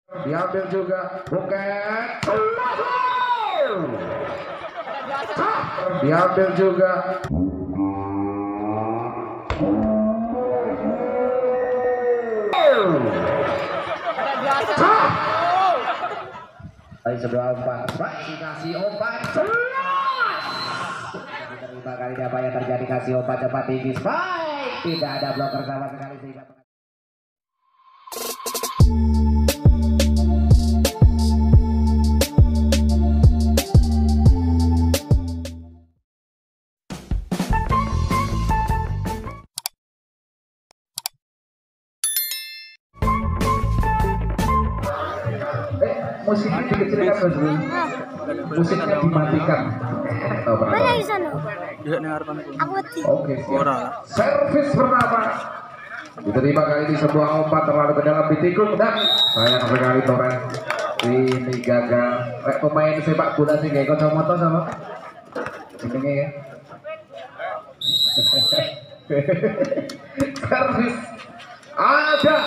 diambil juga buket, diambil juga. Sebelah umpan, dikasih umpan, terima kali apa yang terjadi, kasih umpan cepat tinggi, baik, tidak ada bloker sama sekali sehingga musiknya dikecilkan dulu, musiknya dimatikan. Oke, servis pertama diterima kali ini, sebuah umpan terlalu ke dalam ditikung dan sayang sekali Torres ini gagal. Pemain sepak bola sih kayak kacamata sama ini ya. Servis ada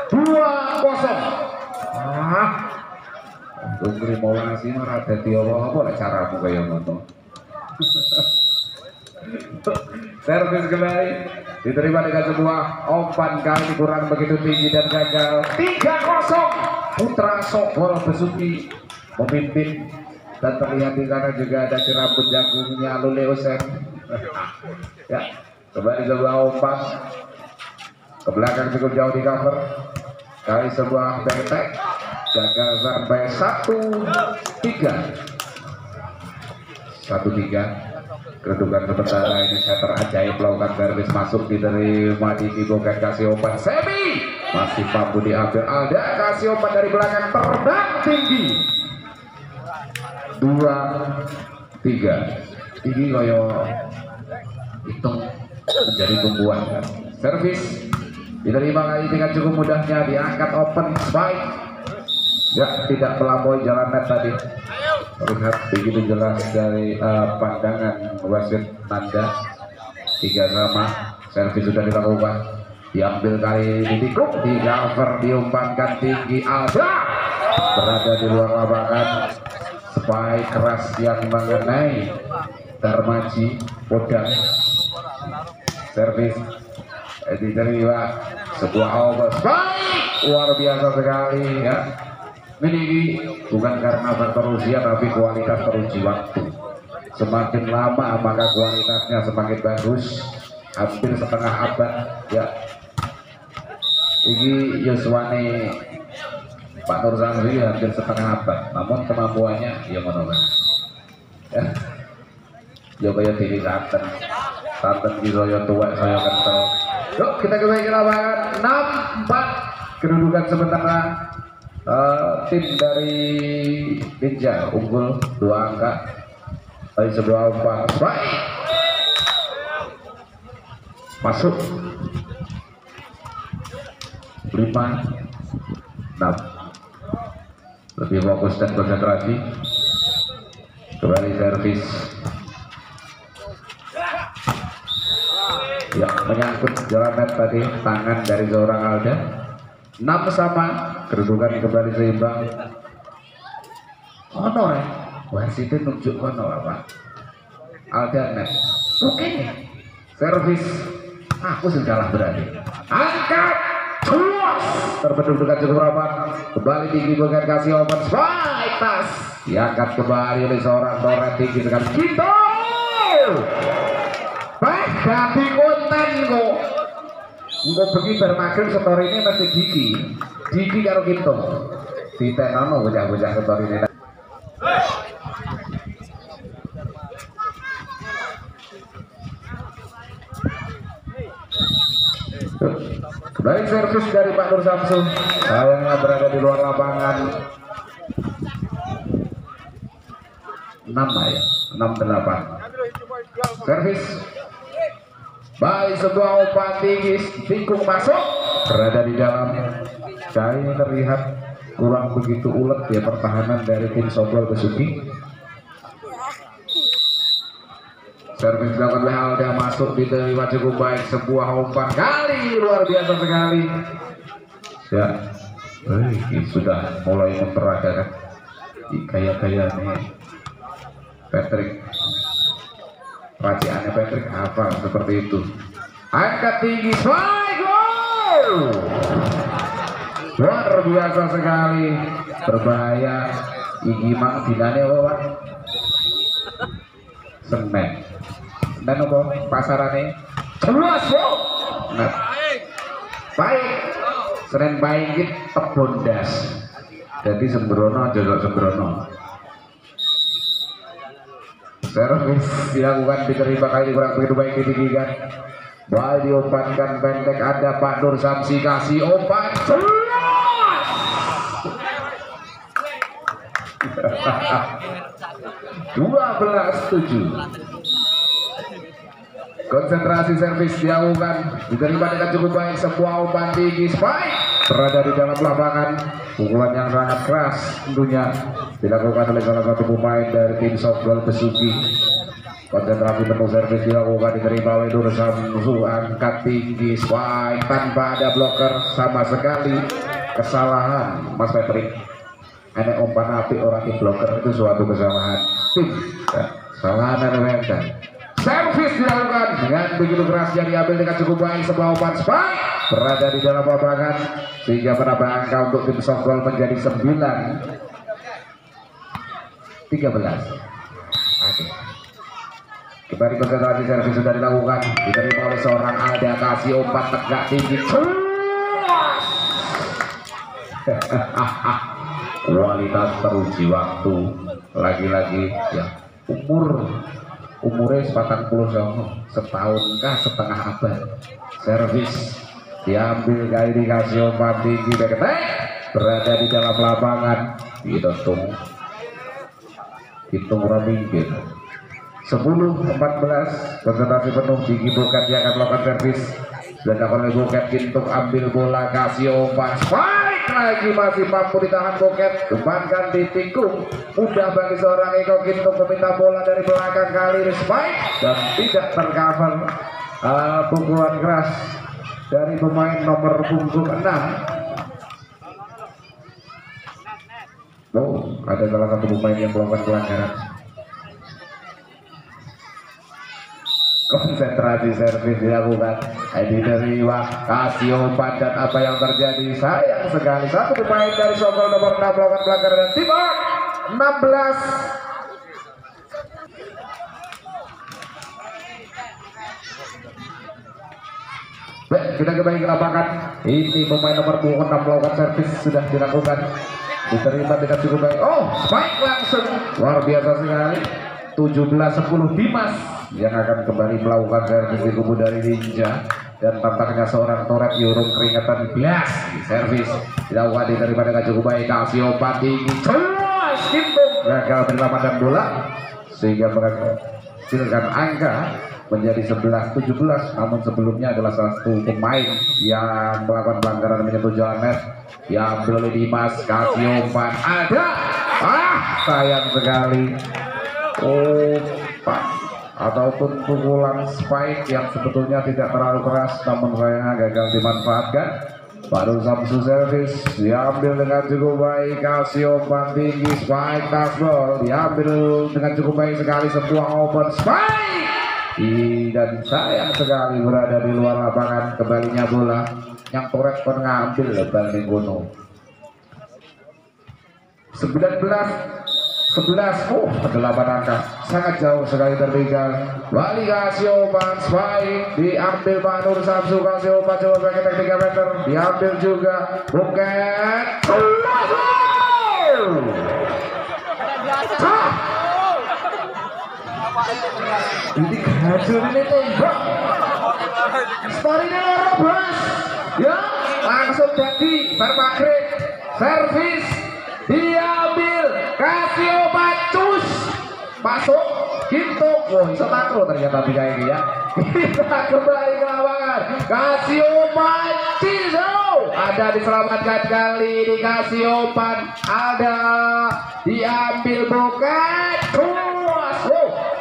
2-0. Tunggu mau ngasih marah jadi apa caramu kayak ngono. Servis kembali diterima dengan sebuah umpan kali kurang begitu tinggi dan gagal. 3-0 Putra Sokol Besuki memimpin dan terlihat di sana juga ada rambut jagungnya Lule Osen. Ya, kembali sebuah umpan ke belakang cukup jauh di cover kali sebuah bentek gagal sampai 1-3. Kedudukan sementara ini setter ajaib melakukan servis masuk diterima di bukan kasih umpan semi masih mampu diambil Alda, kasih umpan dari belakang terbang tinggi 2-3 tinggi koyo hitung menjadi tumbuhan kan. Servis diterima kali dengan cukup mudahnya diangkat open spike ya, tidak melampaui jalan net tadi. Terlihat begitu jelas dari pandangan wasit Nanda. 3-3. Servis sudah dilakukan, diambil kali ditikung, di cover, diumpankan tinggi Alda berada di luar lapangan. Spike keras yang mengenai Darmaji Podang. Servis diterima sebuah over spike luar biasa sekali ya. Ini bukan karena faktor usia tapi kualitas teruji waktu. Semakin lama maka kualitasnya semakin bagus. Hampir setengah abad ya. Ini Yuswani Pak Nur Samsi hampir setengah abad. Namun kemampuannya ya menolak. Ya. Coba ya diri santen gitu ya tua saya kental. Yuk kita kembali ke lapangan 6-4 kedudukan sementara. Tim dari Ninja unggul 2 angka dari sebuah umpan baik masuk 5-6 lebih fokus dan konsentrasi. Kembali servis ya, menyangkut jalan net tadi tangan dari seorang Alda. 6 sama, kedudukan kembali seimbang. Kono ya, wasit nunjuk kono apa? Alda net. Oke, servis. Aku sudah berani. Angkat, luas. Terbentuk cukup rapat. Kembali tinggi bukan kasih open spike pas. Diangkat kembali oleh seorang Torres tinggi sekali. Gitu. Baik, ganti konten kok. Enggak pergi bermaklum story ini masih Diki karo gitu di teknono bocah-bocah story ini. Baik, servis dari Pak Nur Samsul sayangnya berada di luar lapangan. 6 ya, 6-8 servis. Baik, sebuah umpan tinggi tikung masuk berada di dalam. Kali ini terlihat kurang begitu ulet ya pertahanan dari tim Sokol Besuki. Servis dilakukan oleh Alda masuk diterima cukup baik, sebuah umpan kali luar biasa sekali ya. Ini sudah mulai memperagakan gaya-gaya nih Patrick, raciannya Patrick apa seperti itu. Angkat tinggi, strike, goal! Luar biasa sekali, berbahaya. Iki mang dinane wawan semen dan apa pasarane jelas bro. Nah, baik seren baik itu tebondas jadi sembrono jodok sembrono. Servis dilakukan diterima kali kurang begitu baik ditinggikan. Bal diumpankan pendek, ada Pak Nur Samsi kasih umpan jelas. 12-7. Konsentrasi servis dilakukan diterima dengan cukup baik, sebuah umpan tinggi spike berada di dalam lapangan. Pukulan yang sangat keras tentunya dilakukan oleh salah satu pemain dari tim softball Besuki. Konsentrasi penuh servis dilakukan diterima oleh Nur Samsu, angkat tinggi spike tanpa ada blocker sama sekali. Kesalahan Mas Patrick, enek umpan api orang tim blocker itu suatu kesalahan tim ya, kesalahan mereka. Servis dilakukan dengan begitu keras yang diambil dengan cukup baik, sebuah umpan spike berada di dalam lapangan sehingga menambah angka untuk tim softball menjadi 9-13. Oke. Kembali konsentrasi servis sudah dilakukan, diterima oleh seorang Alda, kasih umpan tegak tinggi. Kualitas teruji waktu lagi-lagi ya, umurnya 40 setahun kah setengah abad. Servis diambil kali dikasih umpan tinggi deketek berada di dalam lapangan, hitung ramingkin 10-14. Konsentrasi penuh tinggi Buket yang akan melakukan servis dan akan oleh Buket Gintung ambil bola kasih umpan spike lagi, masih mampu ditahan Buket, kembangkan ditikung. Mudah bagi seorang Eko Gintung meminta bola dari belakang kali ini spike dan tidak tercover. Pukulan keras dari pemain nomor punggung 6. Oh, ada salah satu pemain yang melakukan pelanggaran. Konsentrasi servis dilakukan, diterima kasih umpan dan apa yang terjadi sayang sekali satu pemain dari Sokol nomor 6 melakukan pelanggaran dan timbang 16. Baik, kita kembali ke lapangan. Ini pemain nomor 6 melakukan servis sudah dilakukan, diterima dengan cukup baik. Oh, spike langsung luar biasa sekali. 17-10 Dimas yang akan kembali melakukan servis di kubu dari Ninja, dan tampaknya seorang Toret Yurung keringatan bias di servis dilakukan, diterima dengan cukup baik, kasih umpan tinggi jelas gitu, gagal menyelamatkan bola sehingga menghasilkan angka menjadi 11-17. Namun sebelumnya adalah salah satu pemain yang melakukan pelanggaran menyentuh jalan net, diambil oleh Dimas, kasih umpan ada, sayang sekali umpan ataupun pukulan spike yang sebetulnya tidak terlalu keras namun sayangnya gagal dimanfaatkan. Baru Samsu servis diambil dengan cukup baik, kasih umpan tinggi spike tasbol, diambil dengan cukup baik sekali, sebuah open spike dan sayang sekali berada di luar lapangan. Kembalinya bola yang Toret mengambil Bali Gono. 19-11. Oh, 8 angka sangat jauh sekali tertinggal. Bali kasih umpan spike, diambil Pak Nur Samsu, kasih umpan coba pakai 3 meter, diambil juga Buket. Ini hancur ini tembak. Storynya robos. Ya, langsung jadi berpakrit. Servis diambil, kasih obat cus, masuk gitu. Oh, bisa makro ternyata tiga ini ya. Kita kembali ke lapangan, kasih obat ciso, ada diselamatkan kali, dikasih obat, ada diambil Buket.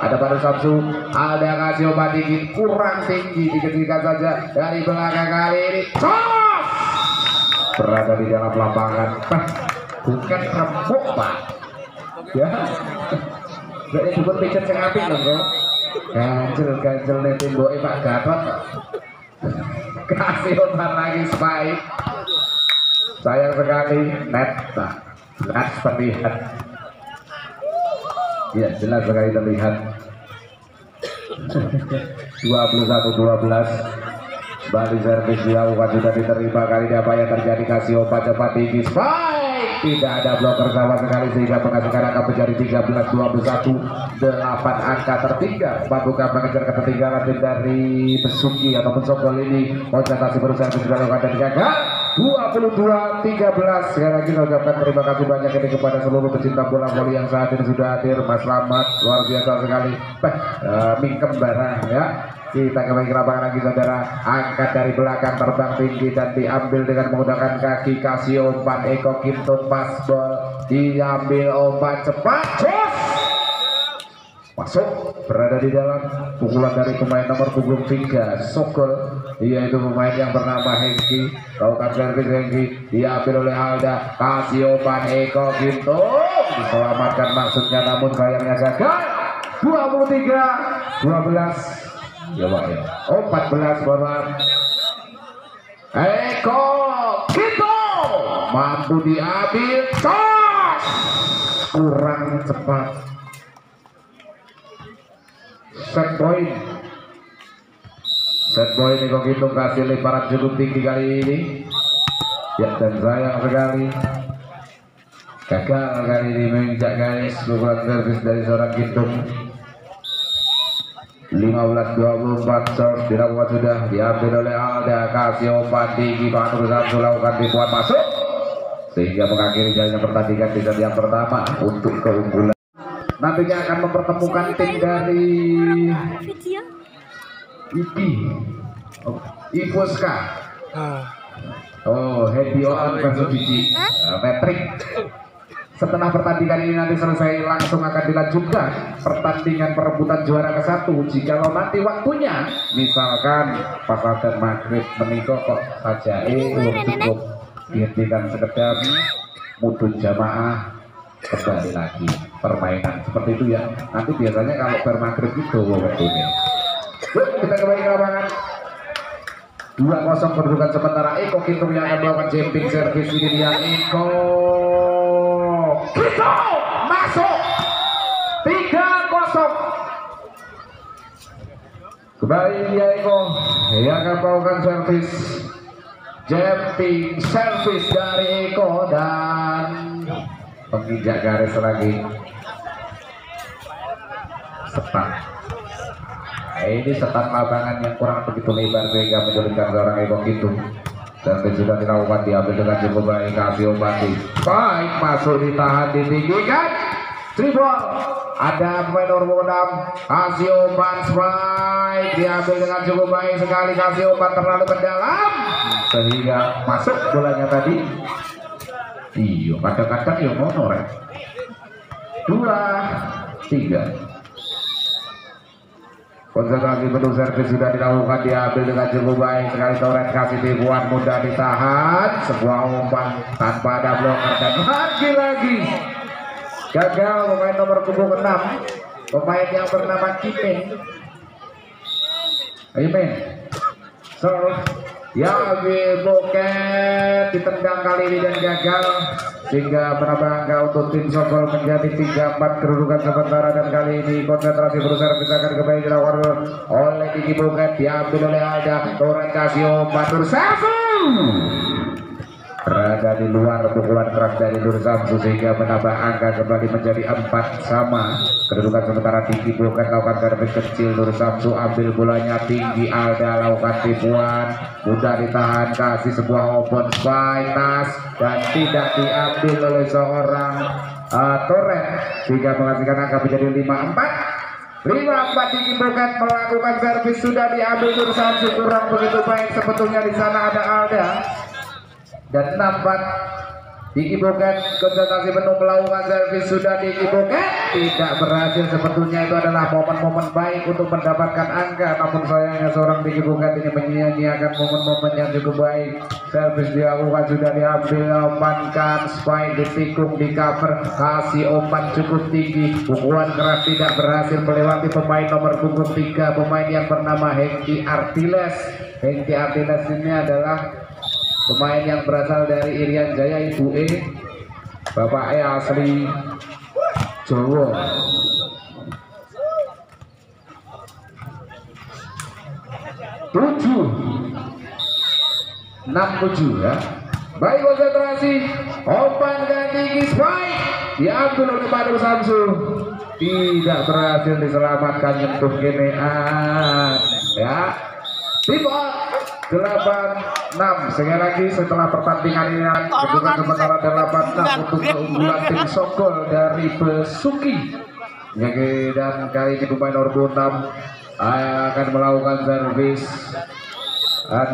Ada Baru Samsu, ada kasih obat tinggi, kurang tinggi, dikecilkan saja dari belakang kali ini. berada di dalam lapangan. Bukan rembuk Pak ya, gak disebut pijet sing apik lho bro. Ganjel nih temboknya Pak Gatot. Kasih umpan lagi spike, sayang sekali net Pak, net terlihat ya, jelas sekali terlihat. 21-12 balik servis dilakukan, sudah diterima. Kali ini apa yang terjadi? Kasih umpan cepat tinggi spike, tidak ada bloker sama sekali sehingga menghasilkan angka menjadi 13-21. 8 angka tertinggal membuka mengejar ketertinggalan tim dari Besuki ataupun Sokol ini. Konsentrasi berusaha dilakukan dan gagal. 22-13. Sekali lagi saya ucapkan terima kasih banyak ini kepada seluruh pecinta bola voli yang saat ini sudah hadir. Mas Slamet luar biasa sekali, mingkem barang ya. Kita kembali ke lapangan lagi saudara. Angkat dari belakang, terbang tinggi dan diambil dengan menggunakan kaki. Kasih umpan Eko Kintun, pas ball diambil, umpan cepat, cus masuk, berada di dalam. Pukulan dari pemain nomor punggung 3 Sokol, yaitu pemain yang bernama Hengki. Lakukan servis Hengki, diambil oleh Alda. Kasih umpan Eko Kintun, diselamatkan maksudnya namun sayangnya gagal. 23-12 ya Pak ya. 14 bola. Eko Kintun mampu diambil, tos kurang cepat. Set point Eko Kintun kasih lemparan cukup tinggi kali ini ya, dan sayang sekali gagal kali ini menginjak garis. Pukulan servis dari seorang Kintun. 15-24 serve dilakukan, sudah diambil oleh Alda. Kasih umpan tinggi, Pak Nur Samsu lakukan tipuan masuk sehingga mengakhiri jalannya pertandingan di set yang pertama untuk keunggulan. Nantinya akan mempertemukan tim dari Ipuska. Hedi Oran versus Biji Metrik. Setelah pertandingan ini nanti selesai, langsung akan dilanjutkan pertandingan perebutan juara ke-1. Jika nanti waktunya misalkan pas azan maghrib menikah kok saja cukup dihentikan sekedar mudun jamaah, kembali lagi permainan seperti itu ya. Nanti biasanya kalau bermaghrib itu waktunya. Kita kembali ke lapangan. 2-0 kedudukan sementara. Eko Kintun yang akan melakukan jumping service. Ini dia Eko Kintun masuk 3-0. Kembali dia Eko yang akan melakukan servis jumping service dari Eko dan penginjak garis lagi setan. Ini setan lapangan yang kurang begitu lebar sehingga menyulitkan seorang Eko Kintun. Dan sudah dilakukan, diambil dengan cukup baik. Kasih umpan baik, masuk, ditahan, ditinggikan, dribble. Ada pemain nomor 6. Kasih umpan baik, diambil dengan cukup baik sekali. Kasih umpan terlalu ke dalam sehingga masuk bolanya tadi. Iya, kadang-kadang ya mono rek. 2-3. Konsentrasi penuh servis sudah dilakukan, diambil dengan cukup baik sekali. Toret kasih tipuan, mudah ditahan. Sebuah umpan tanpa ada bloker dan lagi-lagi gagal pemain nomor punggung 6, pemain yang bernama Kimin. Serve Yabil Boket ditendang kali ini dan gagal sehingga menambah angka untuk tim Sokol menjadi 3-4 kedudukan sementara. Dan kali ini konsentrasi berusaha akan kembali dilakukan oleh Diki Boket, diambil oleh Alda. Toret kasih umpan Nur Samsu berada di luar, pukulan keras dari Nur Samsu sehingga menambah angka kembali menjadi 4 sama. Kedudukan sementara Diki Boket lakukan servis kecil, Nur Samsu ambil bolanya tinggi, Alda lakukan tipuan, mudah ditahan, kasih sebuah open spike tas dan tidak diambil oleh seorang Toret sehingga menghasilkan angka menjadi 5-4. 5-4. Diki Boket melakukan servis, sudah diambil Nur Samsu, kurang begitu baik sebetulnya di sana ada Alda. Dan 6-4 Diki Boken konsentrasi penuh melakukan servis, sudah Diki Boken tidak berhasil. Sebetulnya itu adalah momen-momen baik untuk mendapatkan angka, namun sayangnya seorang Diki Boken ini menyia-nyiakan momen-momen yang cukup baik. Servis dilakukan, sudah diambil, umpankan spike, ditikung, di cover, kasih umpan cukup tinggi, pukulan keras tidak berhasil melewati pemain nomor punggung 3, pemain yang bernama Hengki Artiles. Hengki Artiles ini adalah pemain yang berasal dari Irian Jaya, Ibu E, Bapak E asli Jawa. Tujuh 6-7 ya. Baik, konsentrasi, umpan tinggi spike diambil oleh Panur Samsu, tidak berhasil diselamatkan, nyentuh genean ya. Timur 8-6. Sekali lagi setelah pertandingan ini kedudukan sementara 8-6 untuk keunggulan tim Sokol dari Besuki. Dan kali ini pemain nomor 6 akan melakukan servis. Dan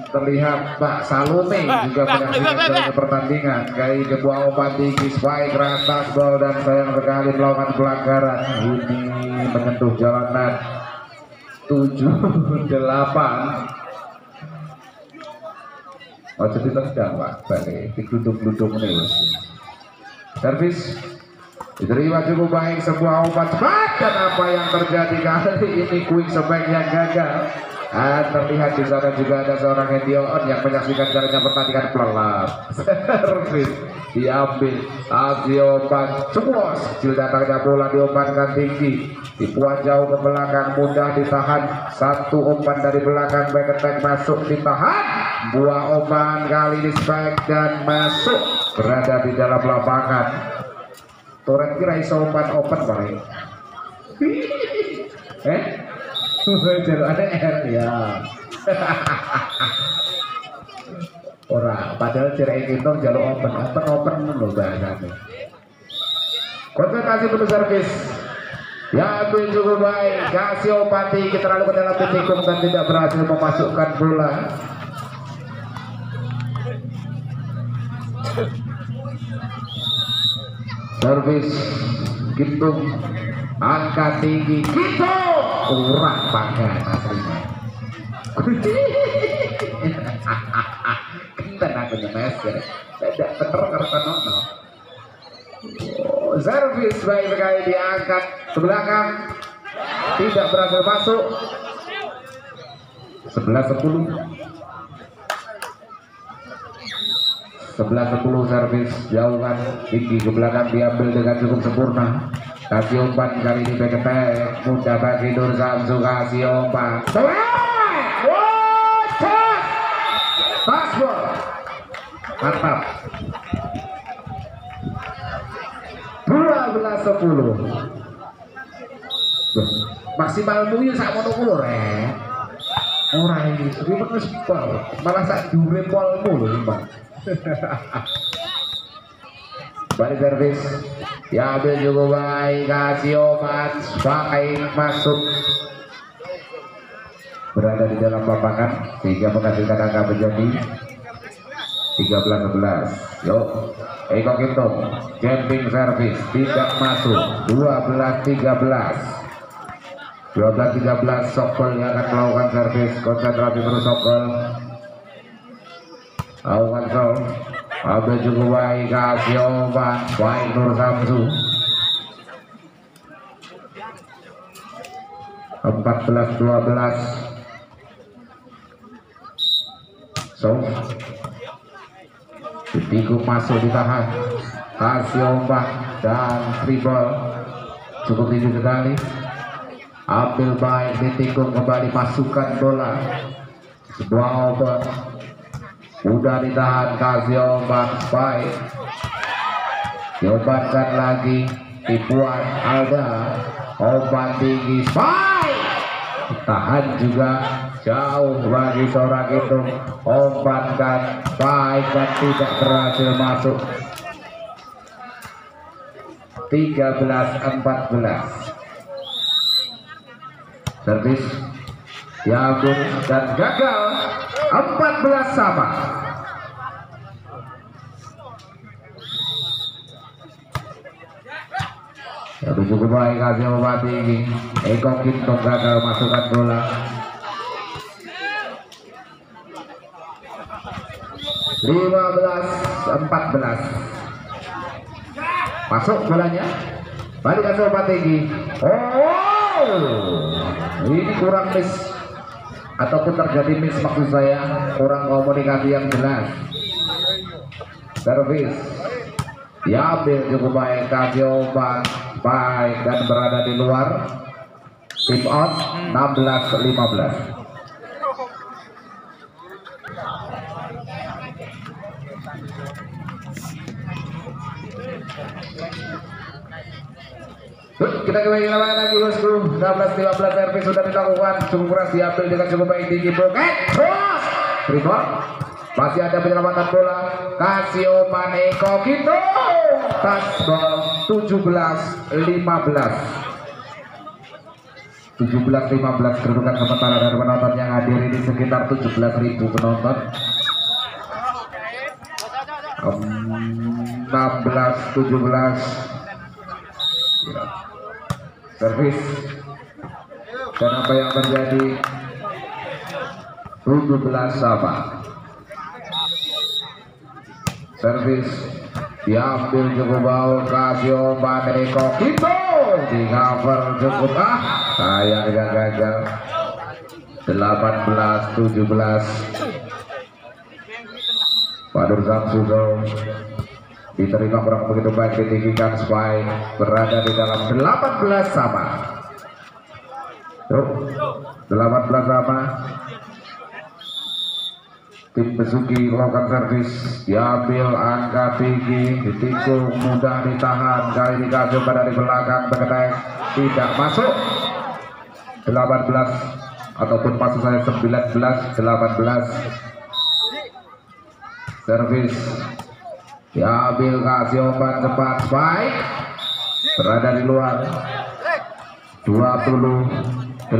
terlihat Pak Salome juga menyaksikan pertandingan. Kali sebuah umpan tinggi spike ratas gol, dan sayang sekali melakukan pelanggaran. Ini menyentuh jalanan. 7-8. Oh, jadi tendang Pak, balik digluduk-gluduk nih. Servis diterima cukup baik, sebuah umpan cepat, dan apa yang terjadi kali ini, quick spike yang gagal. Terlihat di sana juga ada seorang Hendion yang menyaksikan jalannya pertandingan pelelap. Servis diambil, umpan ceplos, kecil datangnya bola diumpankan tinggi, dibuat jauh ke belakang, mudah ditahan. Satu umpan dari belakang, back attack masuk, ditahan. Buah umpan kali ini spike dan masuk, berada di dalam lapangan. Toren kira iso umpan open paling. Ada R ya. Orang padahal cerai itu jalur open loh bahasanya. Konsentrasi penuh servis. Ya, ambil cukup baik, kasih umpan tinggi terlalu ke dalam tikung dan tidak berhasil memasukkan bola. Servis Gintung, angka tinggi Gintung, urang panggan aslinya. Kita nak nyemes ya, tidak bener karena nono. Servis baik sekali, diangkat ke belakang, tidak berhasil masuk. 11-10 servis jauhkan tinggi ke belakang, diambil dengan cukup sempurna. Kasih umpan kali ini back attack, mudah bagi Nur Samsu, kasih umpan. Passball, mantap. 12-10. Maksimal muyu sak mono kulo rek. Ora iki, ribet wis pol. Malah sak dure polmu lho, Bang. Balik servis, diambil juga baik, kasih umpan, pakai masuk, berada di dalam lapangan sehingga menghasilkan angka menjadi 13-11. Yuk, Eko Gintung, jumping servis tidak masuk. 12-13. 12-13. Sokol yang akan melakukan servis. Konsentrasi terus Sokol. Lakukan sol, ambil cukup baik, kasih umpan, baik Nur Samsu. 14-12. So, ditikung masuk, ditahan, kasih umpan dan dribble cukup tinggi sekali. Ambil baik, ditikung kembali, masukkan bola. Sebuah umpan udah ditahan, kasih umpan baik, diumpankan lagi, dibuat Alda, umpan tinggi baik, tahan juga jauh bagi seorang itu, umpankan baik dan tidak berhasil masuk. 13-14. Servis diambil dan gagal. 14 sama. Tapi cukup baik kasih obat tinggi. Eko Kintung gagal masukkan bola. 15-14. Masuk bolanya. Balik kasih obat tinggi. Ini kurang miss ataupun terjadi miss, maksud saya kurang komunikasi yang jelas. Servis diambil cukup baik, kasih obat baik dan berada di luar. Tim out 16-15. Kita kembali lagi bosku. 16-15 servis sudah dilakukan, cukup keras diambil dengan cukup baik, tinggi boket cross rebound. Masih ada penyelamatan bola. Kasio Eko Kintung touchball 17-15. 17-15 kedudukan sementara dari penonton yang hadir ini sekitar 17.000 penonton. 16-17 servis, dan apa yang terjadi 17 sama. Servis diambil cukup bau, Kasio Eko Kintung di cover cukup sayang gagal. 18-17 Padur Samsuzo diterima kurang begitu baik, ditinggikan spike, berada di dalam 18 sama. 18 sama. Tim Besuki melakukan servis, diambil angka tinggi, ditikung, mudah ditahan, kali ini Kasio dari belakang berketek, tidak masuk. 18 ataupun maksud saya 19-18. Servis diambil, Kasio cepat spike, berada di luar. 20-18.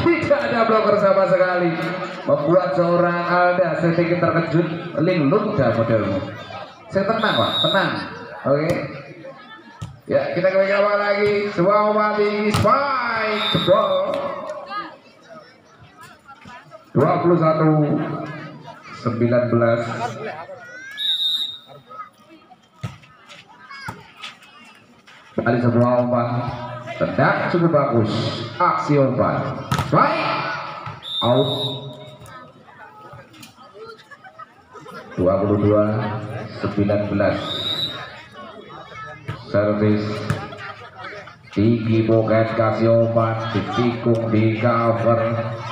Tidak ada bloker sama sekali, membuat seorang Alda sedikit terkejut. Linglung dah modelmu. Saya tenang Pak, tenang. Oke. Ya, kita kembali awal lagi. Sebuah mati spike jebol. 21-19. Kali sebuah umpan tendak cukup bagus, aksi umpan baik, out. 22-19. Servis tinggi boket, Kasio ditikung, di cover,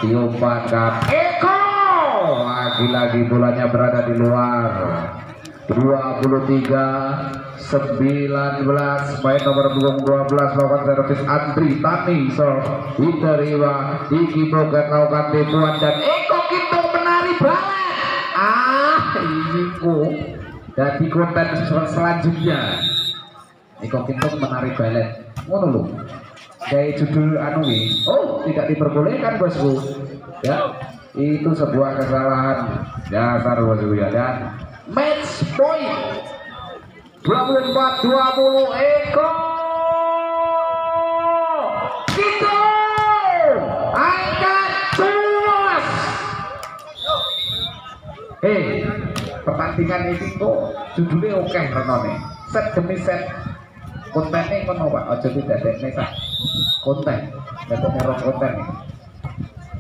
diumpankan Eko, lagi-lagi bolanya berada di luar. 23-19. Main nomor 12 melakukan servis, Andri Tani diterima, tinggi boket melakukan tipuan dan Eko Kintung menari balet. Ini kok jadi konten selanjutnya. Eko Kintung menari balet, ngono lho. Kayak judul anu ini. Oh, tidak diperbolehkan bosku. Ya, itu sebuah kesalahan dasar bosku ya. Dan match point 24-20 Eko Kintung angkat cuas. Pertandingan ini kok judulnya oke renone. Set demi set kontennya kono Pak, aja tidak ada konten, tidak konten.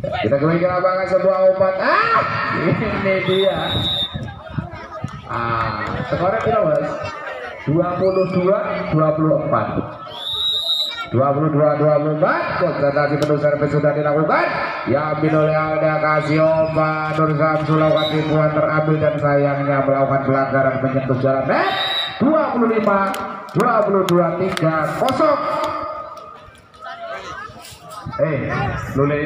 Kita kembali ke lapangan, sebuah umpan. Ini dia. Skornya berapa Mas? 22-24. 22-24. Konsentrasi penuh servis sudah dilakukan. Diambil oleh Alda, Kasio Nur Samsu melakukan tipuan terambil dan sayangnya melakukan pelanggaran menyentuh jalan net. 25-22, 3-0. Lule